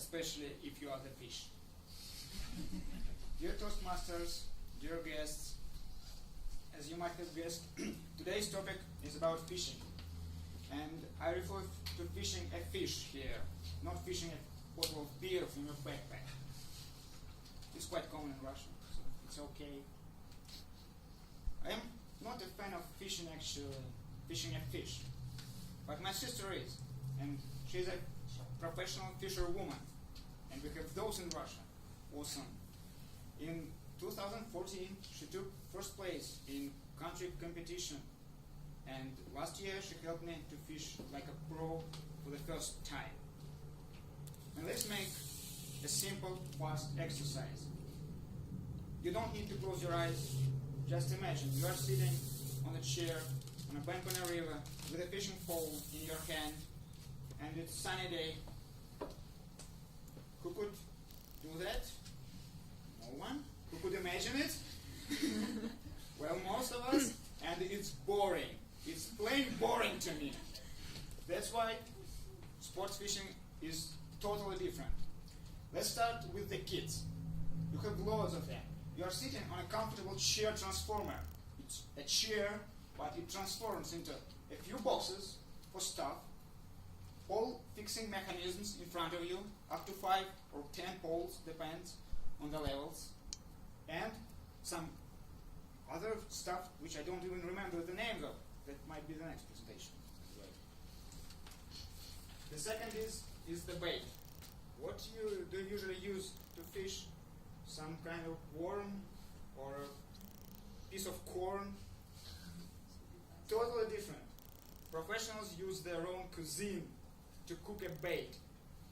especially if you are the fish. Dear Toastmasters, dear guests, as you might have guessed, today's topic is about fishing. And I refer to fishing a fish here, not fishing a bottle of beer from your backpack. It's quite common in Russia, so it's okay. I am not a fan of fishing a fish, but my sister is, and she's a professional fisherwoman, and we have those in Russia. Awesome. In 2014, she took first place in country competition, and last year she helped me to fish like a pro for the first time. And let's make a simple, fast exercise. You don't need to close your eyes. Just imagine you are sitting on a chair on a bank on a river with a fishing pole in your hand, and it's a sunny day. Who could do that? No one? Who could imagine it? Well, most of us, and it's boring. It's plain boring to me. That's why sports fishing is totally different. Let's start with the kids. You have loads of them. You are sitting on a comfortable chair transformer. It's a chair, but it transforms into a few boxes for stuff, all fixing mechanisms in front of you, up to 5 or 10 poles, depends on the levels, and some other stuff which I don't even remember the names of. That might be the next presentation. The second is the bait. What do you usually use to fish? Some kind of worm or a piece of corn? Totally different. Professionals use their own cuisine to cook a bait.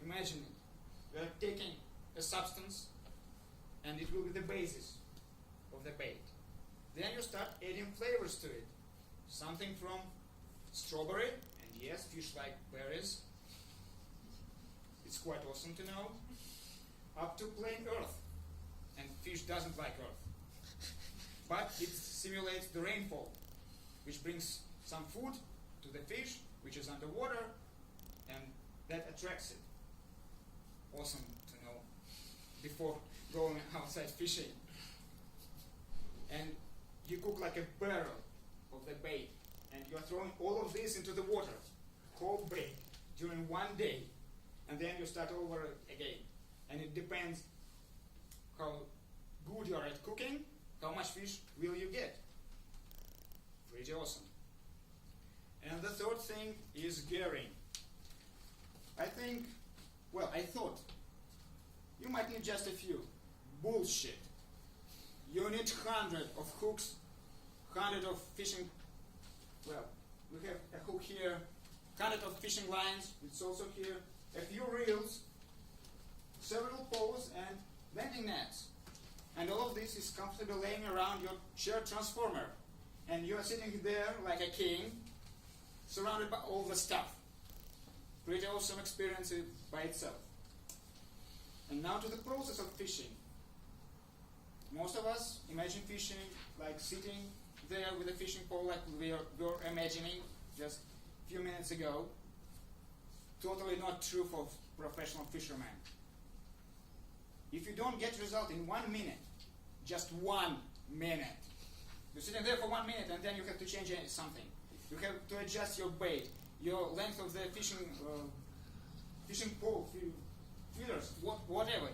Imagine it. You are taking a substance and it will be the basis of the bait. Then you start adding flavors to it. Something from strawberry, and yes, fish like berries. It's quite awesome to know. Up to plain earth. And fish doesn't like earth. But it simulates the rainfall, which brings some food to the fish, which is underwater, and that attracts it. Awesome to know before going outside fishing. And you cook like a barrel of the bait, and you are throwing all of this into the water, whole bait, during one day, and then you start over again. And it depends how good you are at cooking, how much fish will you get. Pretty awesome. And the third thing is gearing. I thought you might need just a few. Bullshit. You need 100 of hooks, 100 of fishing, well, we have a hook here, 100 of fishing lines, it's also here, a few reels, several poles, and landing nets. And all of this is comfortably laying around your chair transformer. And you are sitting there like a king, surrounded by all the stuff. Pretty awesome experience by itself. And now to the process of fishing. Most of us imagine fishing like sitting there with a fishing pole like we were imagining just a few minutes ago. Totally not true for professional fishermen. If you don't get result in 1 minute, just 1 minute, you're sitting there for 1 minute and then you have to change something. You have to adjust your bait, your length of the fishing pole, feeders, whatever.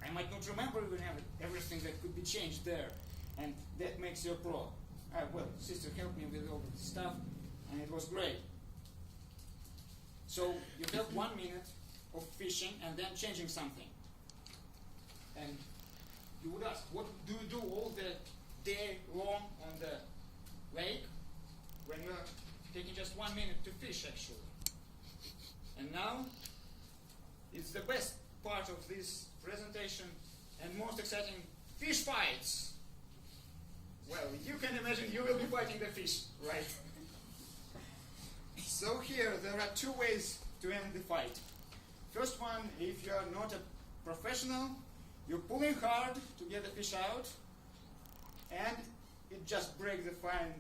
I might not remember even everything that could be changed there, and that makes you a pro. Well, sister helped me with all the stuff, and it was great. So you have 1 minute of fishing and then changing something. And you would ask, what do you do all the day long on the lake when you are taking just 1 minute to fish, actually? And now, it's the best part of this presentation and most exciting, fish fights. Well, you can imagine you will be fighting the fish, right? So here, there are 2 ways to end the fight. First one, if you are not a professional, you're pulling hard to get the fish out, and it just breaks the fine.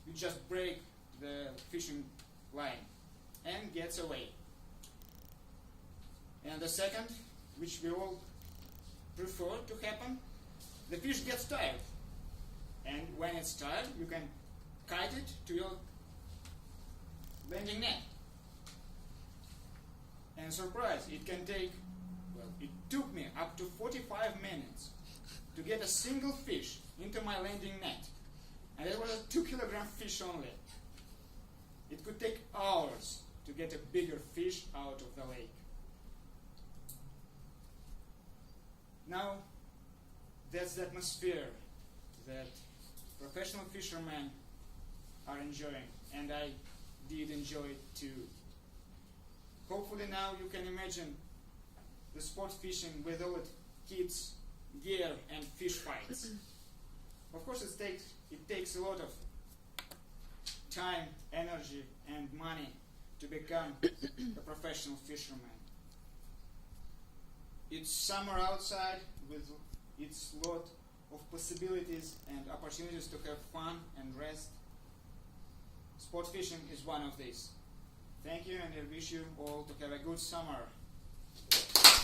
You just break the fishing line and gets away. And the second, which we all prefer to happen, the fish gets tired. And when it's tired, you can kite it to your landing net. And surprise, it can take, well, it took me up to 45 minutes to get a single fish into my landing net. And it was a 2-kilogram fish only. It could take hours to get a bigger fish out of the lake. Now, that's the atmosphere that professional fishermen are enjoying, and I did enjoy it too. Hopefully now you can imagine the sport fishing with all its kids, gear, and fish fights. Of course, it takes a lot of time, energy, and money to become a professional fisherman. It's summer outside with its lot of possibilities and opportunities to have fun and rest. Sport fishing is one of these. Thank you, and I wish you all to have a good summer.